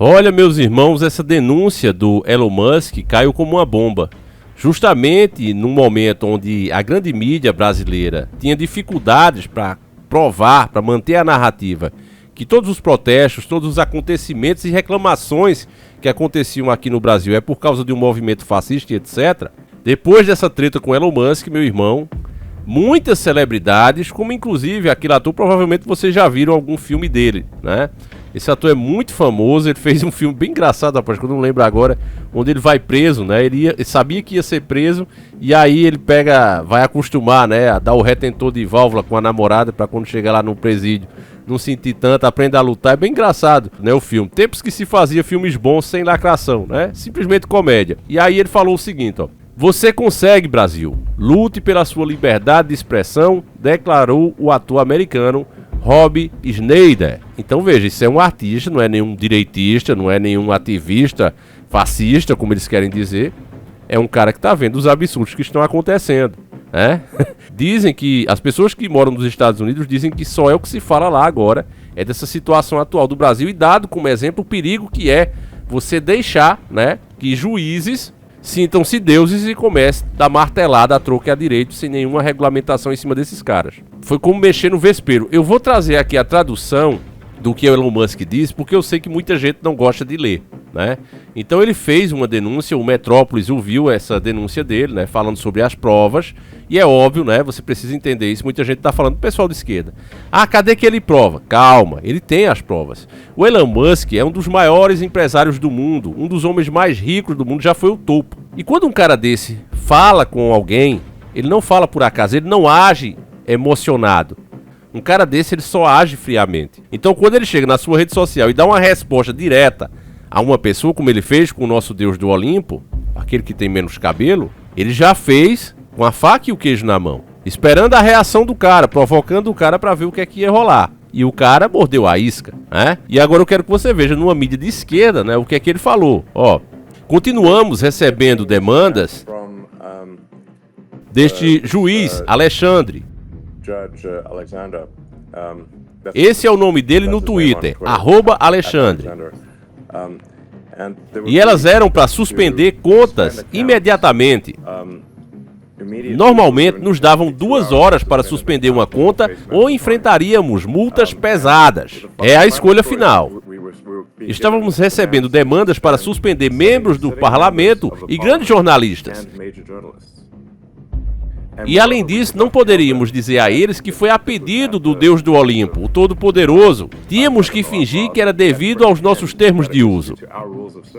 Olha, meus irmãos, essa denúncia do Elon Musk caiu como uma bomba. Justamente num momento onde a grande mídia brasileira tinha dificuldades para provar, para manter a narrativa, que todos os protestos, todos os acontecimentos e reclamações que aconteciam aqui no Brasil é por causa de um movimento fascista e etc. Depois dessa treta com Elon Musk, meu irmão, muitas celebridades, como inclusive aquele ator, provavelmente vocês já viram algum filme dele, né? Esse ator é muito famoso, ele fez um filme bem engraçado, rapaz, que eu não lembro agora, onde ele vai preso, né? Ele sabia que ia ser preso, e aí ele vai acostumar, né, a dar o retentor de válvula com a namorada, pra quando chegar lá no presídio, não sentir tanto, aprender a lutar. É bem engraçado, né, o filme. Tempos que se fazia filmes bons sem lacração, né? Simplesmente comédia. E aí ele falou o seguinte, ó: "Você consegue, Brasil. Lute pela sua liberdade de expressão", declarou o ator americano Rob Schneider. Então veja, isso é um artista, não é nenhum direitista, não é nenhum ativista fascista, como eles querem dizer. É um cara que está vendo os absurdos que estão acontecendo, né? Dizem que as pessoas que moram nos Estados Unidos dizem que só é o que se fala lá agora, é dessa situação atual do Brasil, e dado como exemplo o perigo que é você deixar, né, que juízes sintam-se deuses e comece a dar martelada a troco e a direito sem nenhuma regulamentação em cima desses caras. Foi como mexer no vespeiro. Eu vou trazer aqui a tradução do que o Elon Musk diz, porque eu sei que muita gente não gosta de ler, né? Então ele fez uma denúncia, o Metrópolis ouviu essa denúncia dele, né, falando sobre as provas, e é óbvio, né, você precisa entender isso, muita gente tá falando, pessoal de esquerda, cadê que ele prova? Calma, ele tem as provas. O Elon Musk é um dos maiores empresários do mundo, um dos homens mais ricos do mundo, já foi o topo. E quando um cara desse fala com alguém, ele não fala por acaso, ele não age emocionado. Um cara desse, ele só age friamente. Então, quando ele chega na sua rede social e dá uma resposta direta a uma pessoa, como ele fez com o nosso Deus do Olimpo, aquele que tem menos cabelo, ele já fez com a faca e o queijo na mão, esperando a reação do cara, provocando o cara para ver o que é que ia rolar. E o cara mordeu a isca, né? E agora eu quero que você veja numa mídia de esquerda, né, o que é que ele falou. Ó: "Continuamos recebendo demandas deste juiz Alexandre." Esse é o nome dele no Twitter, @Alexandre. E elas eram para suspender contas imediatamente. Normalmente nos davam 2 horas para suspender uma conta ou enfrentaríamos multas pesadas. É a escolha final. Estávamos recebendo demandas para suspender membros do parlamento e grandes jornalistas. E além disso, não poderíamos dizer a eles que foi a pedido do Deus do Olimpo, o Todo-Poderoso. Tínhamos que fingir que era devido aos nossos termos de uso.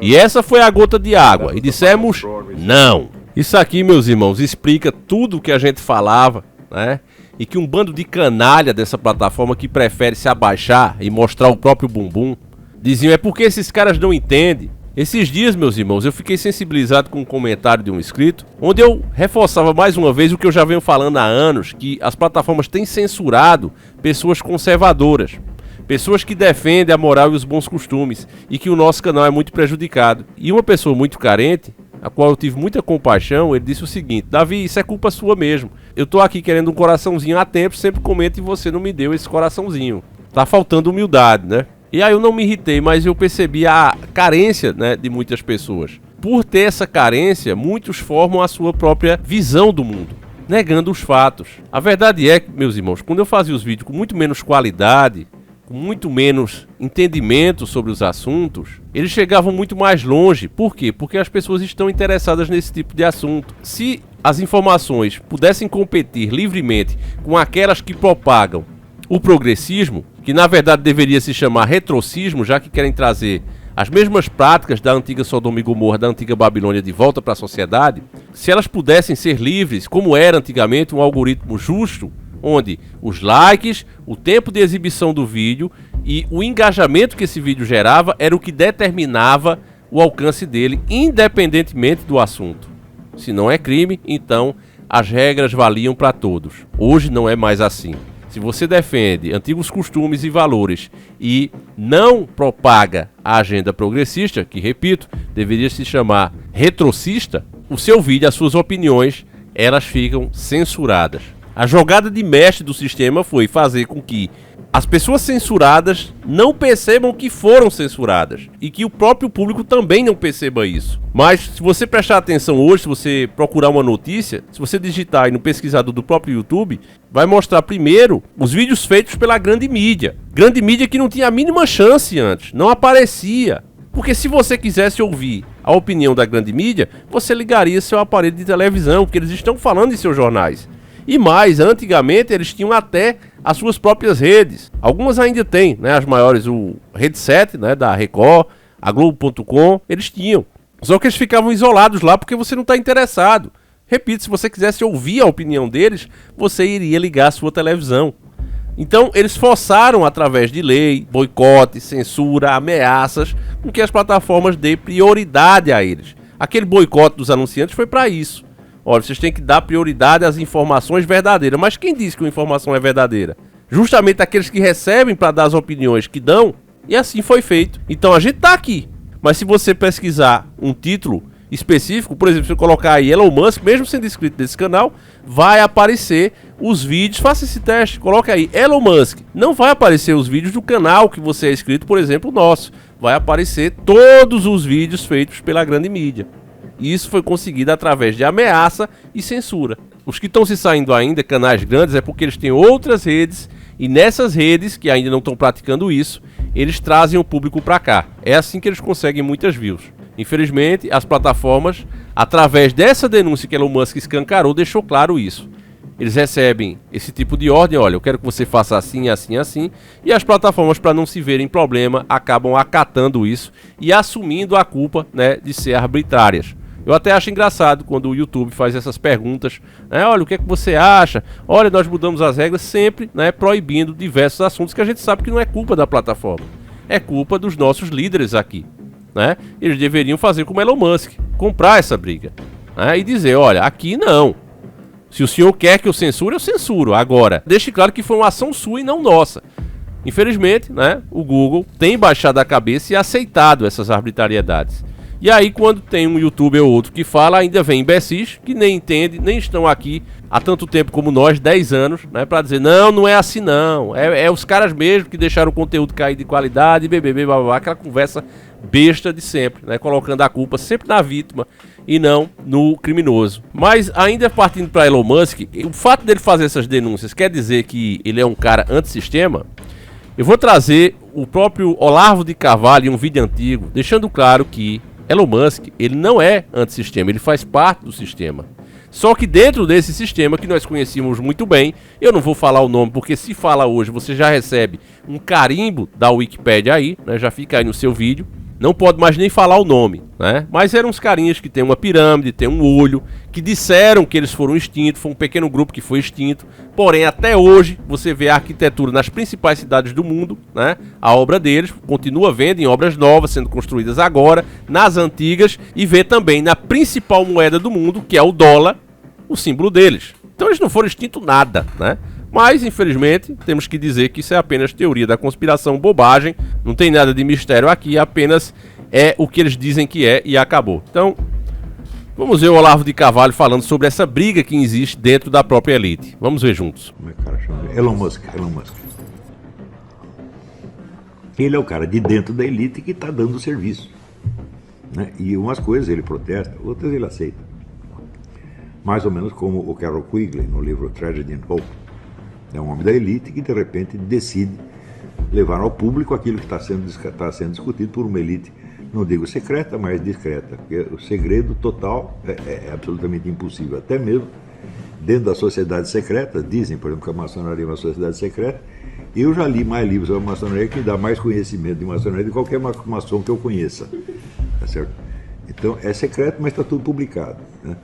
E essa foi a gota de água, e dissemos não. Isso aqui, meus irmãos, explica tudo o que a gente falava, né? E que um bando de canalha dessa plataforma que prefere se abaixar e mostrar o próprio bumbum, diziam, é porque esses caras não entendem. Esses dias, meus irmãos, eu fiquei sensibilizado com um comentário de um inscrito, onde eu reforçava mais uma vez o que eu já venho falando há anos, que as plataformas têm censurado pessoas conservadoras, pessoas que defendem a moral e os bons costumes, e que o nosso canal é muito prejudicado. E uma pessoa muito carente, a qual eu tive muita compaixão, ele disse o seguinte: Davi, isso é culpa sua mesmo. Eu tô aqui querendo um coraçãozinho há tempo, sempre comento e você não me deu esse coraçãozinho. Tá faltando humildade, né? E aí eu não me irritei, mas eu percebi a carência, né, de muitas pessoas. Por ter essa carência, muitos formam a sua própria visão do mundo, negando os fatos. A verdade é, meus irmãos, quando eu fazia os vídeos com muito menos qualidade, com muito menos entendimento sobre os assuntos, eles chegavam muito mais longe. Por quê? Porque as pessoas estão interessadas nesse tipo de assunto. Se as informações pudessem competir livremente com aquelas que propagam o progressismo, que na verdade deveria se chamar retrocismo, já que querem trazer as mesmas práticas da antiga Sodoma e Gomorra, da antiga Babilônia de volta para a sociedade, se elas pudessem ser livres, como era antigamente, um algoritmo justo, onde os likes, o tempo de exibição do vídeo e o engajamento que esse vídeo gerava era o que determinava o alcance dele, independentemente do assunto. Se não é crime, então as regras valiam para todos. Hoje não é mais assim. Se você defende antigos costumes e valores e não propaga a agenda progressista, que, repito, deveria se chamar retrocista, o seu vídeo, as suas opiniões, elas ficam censuradas. A jogada de mestre do sistema foi fazer com que as pessoas censuradas não percebam que foram censuradas e que o próprio público também não perceba isso. Mas se você prestar atenção hoje, se você procurar uma notícia, se você digitar aí no pesquisador do próprio YouTube, vai mostrar primeiro os vídeos feitos pela grande mídia. Grande mídia que não tinha a mínima chance antes, não aparecia. Porque se você quisesse ouvir a opinião da grande mídia, você ligaria seu aparelho de televisão, porque eles estão falando em seus jornais. E mais, antigamente eles tinham até as suas próprias redes. Algumas ainda têm, né? As maiores, o Rede 7, né? Da Record, a Globo.com, eles tinham. Só que eles ficavam isolados lá porque você não está interessado. Repito, se você quisesse ouvir a opinião deles, você iria ligar a sua televisão. Então eles forçaram através de lei, boicote, censura, ameaças, com que as plataformas dêem prioridade a eles. Aquele boicote dos anunciantes foi para isso. Olha, vocês têm que dar prioridade às informações verdadeiras. Mas quem disse que uma informação é verdadeira? Justamente aqueles que recebem para dar as opiniões que dão. E assim foi feito. Então a gente tá aqui. Mas se você pesquisar um título específico, por exemplo, se eu colocar aí Elon Musk, mesmo sendo inscrito nesse canal, vai aparecer os vídeos. Faça esse teste, coloque aí Elon Musk. Não vai aparecer os vídeos do canal que você é inscrito, por exemplo, o nosso. Vai aparecer todos os vídeos feitos pela grande mídia. E isso foi conseguido através de ameaça e censura. Os que estão se saindo ainda, canais grandes, é porque eles têm outras redes. E nessas redes, que ainda não estão praticando isso, eles trazem o público para cá. É assim que eles conseguem muitas views. Infelizmente, as plataformas, através dessa denúncia que Elon Musk escancarou, deixou claro isso. Eles recebem esse tipo de ordem, olha, eu quero que você faça assim, assim, assim. E as plataformas, para não se verem problema, acabam acatando isso e assumindo a culpa, né, de ser arbitrárias. Eu até acho engraçado quando o YouTube faz essas perguntas, né? Olha, o que é que você acha? Olha, nós mudamos as regras sempre, né, proibindo diversos assuntos que a gente sabe que não é culpa da plataforma. É culpa dos nossos líderes aqui, né? Eles deveriam fazer como Elon Musk, comprar essa briga, né? E dizer, olha, aqui não. Se o senhor quer que eu censure, eu censuro. Agora, deixe claro que foi uma ação sua e não nossa. Infelizmente, né, o Google tem baixado a cabeça e aceitado essas arbitrariedades. E aí quando tem um youtuber ou outro que fala, ainda vem imbecis que nem entende, nem estão aqui há tanto tempo como nós, 10 anos, né, pra dizer, não, não é assim não, é os caras mesmo que deixaram o conteúdo cair de qualidade, BBB, blá, blá, blá, aquela conversa besta de sempre, né, colocando a culpa sempre na vítima e não no criminoso. Mas ainda partindo para Elon Musk, o fato dele fazer essas denúncias quer dizer que ele é um cara antissistema? Eu vou trazer o próprio Olavo de Carvalho em um vídeo antigo, deixando claro que Elon Musk, ele não é antissistema, ele faz parte do sistema. Só que dentro desse sistema, que nós conhecíamos muito bem, eu não vou falar o nome, porque se fala hoje, você já recebe um carimbo da Wikipédia aí, né, já fica aí no seu vídeo. Não pode mais nem falar o nome, né? Mas eram uns carinhas que tem uma pirâmide, tem um olho, que disseram que eles foram extintos, foi um pequeno grupo que foi extinto. Porém, até hoje, você vê a arquitetura nas principais cidades do mundo, né? A obra deles continua vendo em obras novas, sendo construídas agora, nas antigas, e vê também na principal moeda do mundo, que é o dólar, o símbolo deles. Então eles não foram extintos nada, né? Mas, infelizmente, temos que dizer que isso é apenas teoria da conspiração, bobagem, não tem nada de mistério aqui, apenas é o que eles dizem que é e acabou. Então, vamos ver o Olavo de Carvalho falando sobre essa briga que existe dentro da própria elite. Vamos ver juntos. Como é que o cara chama? Elon Musk. Ele é o cara de dentro da elite que está dando serviço, né? E umas coisas ele protesta, outras ele aceita. Mais ou menos como o Carroll Quigley no livro Tragedy and Hope. É um homem da elite que de repente decide levar ao público aquilo que está sendo discutido por uma elite, não digo secreta, mas discreta, porque o segredo total é absolutamente impossível. Até mesmo dentro da sociedade secreta, dizem, por exemplo, que a maçonaria é uma sociedade secreta. Eu já li mais livros sobre a maçonaria que dá mais conhecimento de maçonaria de qualquer maçom que eu conheça, tá certo? Então é secreto, mas está tudo publicado, né?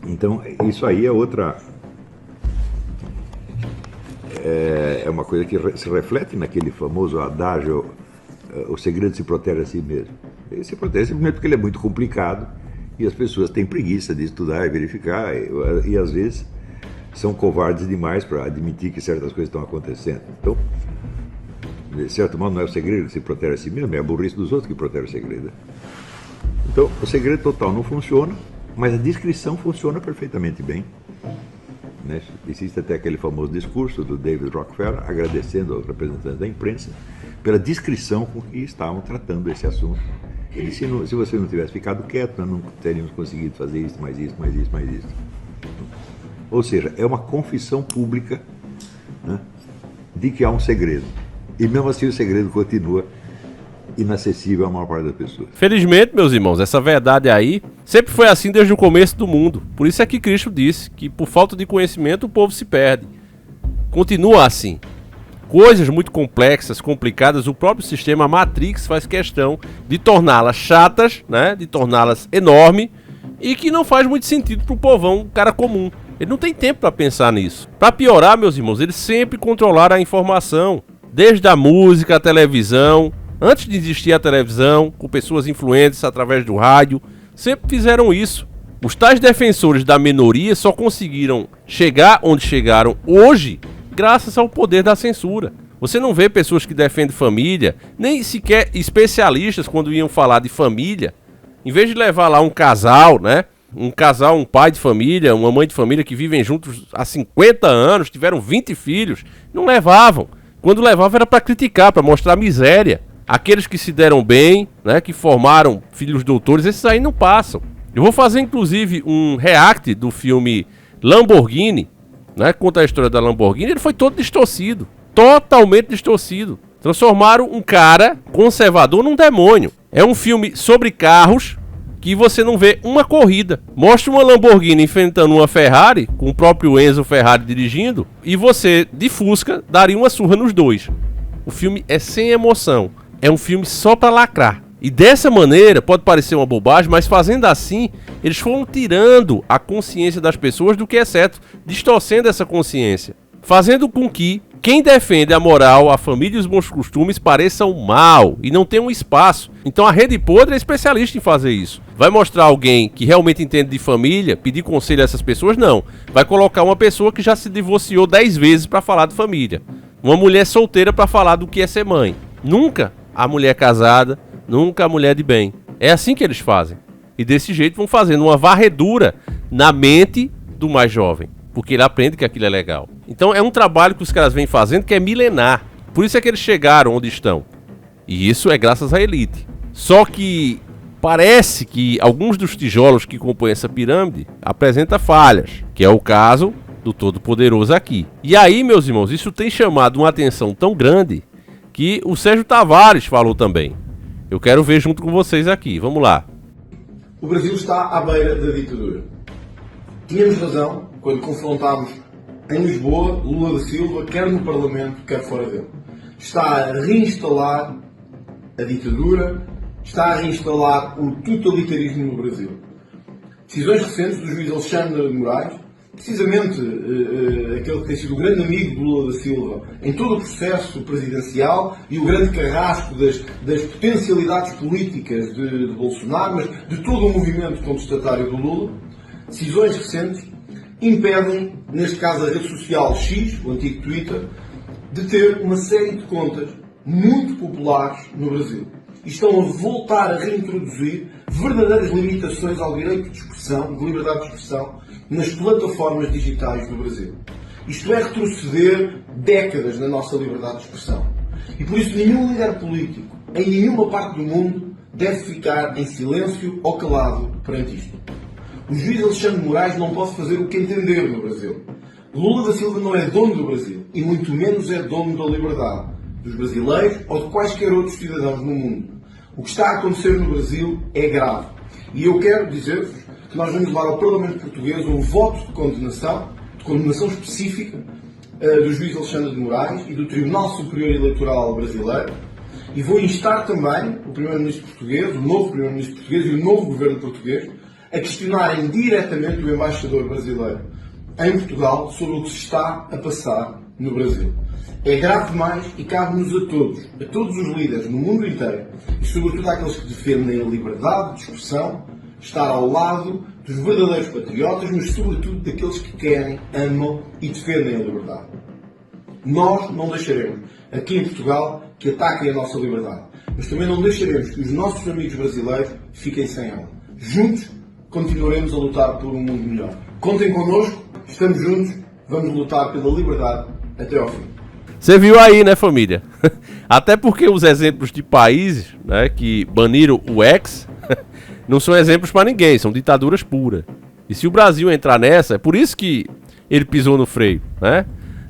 Então, isso aí é outra. É uma coisa que se reflete naquele famoso adágio: o segredo se protege a si mesmo. Ele se protege simplesmente porque ele é muito complicado e as pessoas têm preguiça de estudar e verificar, e às vezes são covardes demais para admitir que certas coisas estão acontecendo. Então, de certo modo, não é o segredo que se protege a si mesmo, é a burrice dos outros que protege o segredo. Então, o segredo total não funciona. Mas a descrição funciona perfeitamente bem. Né? Existe até aquele famoso discurso do David Rockefeller agradecendo aos representantes da imprensa pela descrição com que estavam tratando esse assunto. Ele disse, se você não tivesse ficado quieto, nós não teríamos conseguido fazer isso, mais isso, mais isso, mais isso. Ou seja, é uma confissão pública, né, de que há um segredo. E mesmo assim o segredo continua inacessível à maior parte das pessoas. Felizmente, meus irmãos, essa verdade aí sempre foi assim desde o começo do mundo. Por isso é que Cristo disse que por falta de conhecimento o povo se perde. Continua assim. Coisas muito complexas, complicadas, o próprio sistema Matrix faz questão de torná-las chatas, né, de torná-las enormes, e que não faz muito sentido para o povão, o cara comum. Ele não tem tempo para pensar nisso. Para piorar, meus irmãos, eles sempre controlaram a informação, desde a música, a televisão. Antes de existir a televisão, com pessoas influentes através do rádio, sempre fizeram isso. Os tais defensores da minoria só conseguiram chegar onde chegaram hoje graças ao poder da censura. Você não vê pessoas que defendem família, nem sequer especialistas quando iam falar de família. Em vez de levar lá um casal, né? Um casal, um pai de família, uma mãe de família que vivem juntos há 50 anos, tiveram 20 filhos, não levavam. Quando levavam era para criticar, para mostrar miséria. Aqueles que se deram bem, né, que formaram filhos doutores, esses aí não passam. Eu vou fazer inclusive um react do filme Lamborghini, né, conta a história da Lamborghini. Ele foi todo distorcido, totalmente distorcido. Transformaram um cara conservador num demônio. É um filme sobre carros que você não vê uma corrida. Mostra uma Lamborghini enfrentando uma Ferrari, com o próprio Enzo Ferrari dirigindo, e você, de Fusca, daria uma surra nos dois. O filme é sem emoção. É um filme só pra lacrar. E dessa maneira, pode parecer uma bobagem, mas fazendo assim, eles foram tirando a consciência das pessoas do que é certo, distorcendo essa consciência. Fazendo com que quem defende a moral, a família e os bons costumes pareçam mal e não tenham espaço. Então a Rede Podre é especialista em fazer isso. Vai mostrar alguém que realmente entende de família, pedir conselho a essas pessoas? Não. Vai colocar uma pessoa que já se divorciou 10 vezes para falar de família. Uma mulher solteira para falar do que é ser mãe. Nunca a mulher casada, nunca a mulher de bem. É assim que eles fazem. E desse jeito vão fazendo uma varredura na mente do mais jovem, porque ele aprende que aquilo é legal. Então é um trabalho que os caras vêm fazendo que é milenar. Por isso é que eles chegaram onde estão. E isso é graças à elite. Só que parece que alguns dos tijolos que compõem essa pirâmide apresentam falhas, que é o caso do Todo-Poderoso aqui. E aí, meus irmãos, isso tem chamado uma atenção tão grande que o Sérgio Tavares falou também. Eu quero ver junto com vocês aqui. Vamos lá. O Brasil está à beira da ditadura. Tínhamos razão quando confrontámos em Lisboa Lula da Silva, quer no Parlamento, quer fora dele. Está a reinstalar a ditadura, está a reinstalar o totalitarismo no Brasil. Decisões recentes do juiz Alexandre de Moraes, precisamente aquele que tem sido o grande amigo do Lula da Silva em todo o processo presidencial e o grande carrasco das potencialidades políticas de Bolsonaro, mas de todo o movimento contestatário do Lula, decisões recentes impedem, neste caso a rede social X, o antigo Twitter, de ter uma série de contas muito populares no Brasil. E estão a voltar a reintroduzir verdadeiras limitações ao direito de expressão, de liberdade de expressão, nas plataformas digitais do Brasil. Isto é retroceder décadas na nossa liberdade de expressão. E por isso nenhum líder político, em nenhuma parte do mundo, deve ficar em silêncio ou calado perante isto. O juiz Alexandre de Moraes não pode fazer o que entender no Brasil. Lula da Silva não é dono do Brasil, e muito menos é dono da liberdade dos brasileiros ou de quaisquer outros cidadãos no mundo. O que está a acontecer no Brasil é grave. E eu quero dizer-vos que nós vamos levar ao Parlamento Português um voto de condenação específica do juiz Alexandre de Moraes e do Tribunal Superior Eleitoral Brasileiro, e vou instar também o Primeiro-Ministro português, o novo Primeiro-Ministro português e o novo Governo português a questionarem diretamente o embaixador brasileiro em Portugal sobre o que se está a passar no Brasil. É grave demais e cabe-nos a todos os líderes no mundo inteiro, e sobretudo àqueles que defendem a liberdade de expressão, estar ao lado dos verdadeiros patriotas, mas sobretudo daqueles que querem, amam e defendem a liberdade. Nós não deixaremos, aqui em Portugal, que ataquem a nossa liberdade, mas também não deixaremos que os nossos amigos brasileiros fiquem sem ela. Juntos, continuaremos a lutar por um mundo melhor. Contem connosco, estamos juntos, vamos lutar pela liberdade até ao fim. Você viu aí, né, família? Até porque os exemplos de países, né, que baniram o X não são exemplos para ninguém, são ditaduras puras. E se o Brasil entrar nessa, é por isso que ele pisou no freio, né?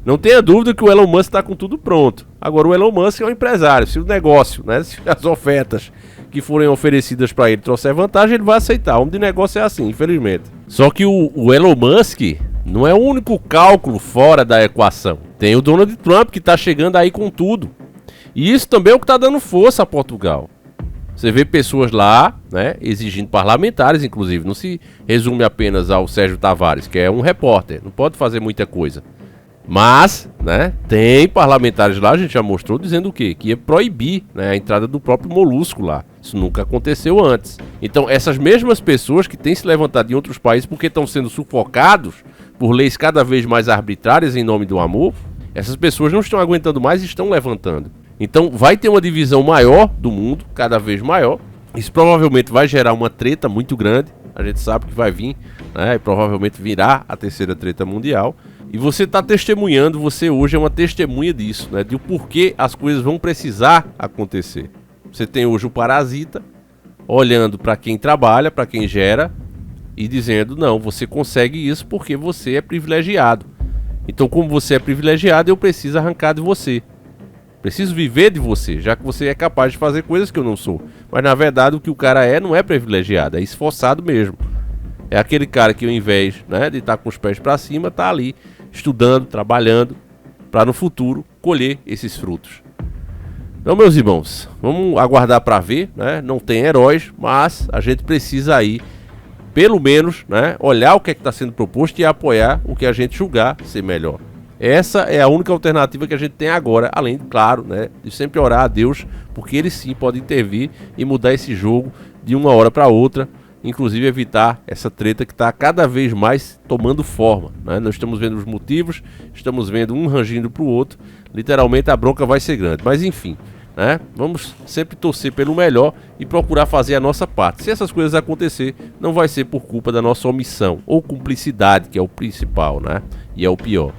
Não tenha dúvida que o Elon Musk está com tudo pronto. Agora, o Elon Musk é um empresário. Se o negócio, né, se as ofertas que forem oferecidas para ele trouxer vantagem, ele vai aceitar. O homem de negócio é assim, infelizmente. Só que o Elon Musk não é o único cálculo fora da equação. Tem o Donald Trump que está chegando aí com tudo. E isso também é o que está dando força a Portugal. Você vê pessoas lá, né, exigindo parlamentares, inclusive. Não se resume apenas ao Sérgio Tavares, que é um repórter. Não pode fazer muita coisa. Mas, né, tem parlamentares lá, a gente já mostrou, dizendo o quê? Que ia proibir, né, a entrada do próprio molusco lá. Isso nunca aconteceu antes. Então, essas mesmas pessoas que têm se levantado em outros países porque estão sendo sufocados por leis cada vez mais arbitrárias em nome do amor, essas pessoas não estão aguentando mais e estão levantando. Então, vai ter uma divisão maior do mundo, cada vez maior. Isso provavelmente vai gerar uma treta muito grande. A gente sabe que vai vir, né, e provavelmente virá a terceira treta mundial. E você está testemunhando, você hoje é uma testemunha disso, né? De o porquê as coisas vão precisar acontecer. Você tem hoje o parasita olhando para quem trabalha, para quem gera e dizendo, não, você consegue isso porque você é privilegiado. Então, como você é privilegiado, eu preciso arrancar de você. Preciso viver de você, já que você é capaz de fazer coisas que eu não sou. Mas na verdade o que o cara não é privilegiado, é esforçado mesmo. É aquele cara que ao invés, né, de estar com os pés para cima, está ali estudando, trabalhando, para no futuro colher esses frutos. Então, meus irmãos, vamos aguardar para ver, né? Não tem heróis, mas a gente precisa aí, pelo menos, né, olhar o que é que está sendo proposto e apoiar o que a gente julgar ser melhor. Essa é a única alternativa que a gente tem agora, além, claro, né, de sempre orar a Deus, porque Ele sim pode intervir e mudar esse jogo de uma hora para outra, inclusive evitar essa treta que está cada vez mais tomando forma, né? Nós estamos vendo os motivos, estamos vendo um rangindo para o outro, literalmente a bronca vai ser grande, mas enfim, né? Vamos sempre torcer pelo melhor e procurar fazer a nossa parte. Se essas coisas acontecer, não vai ser por culpa da nossa omissão ou cumplicidade, que é o principal, né? E é o pior.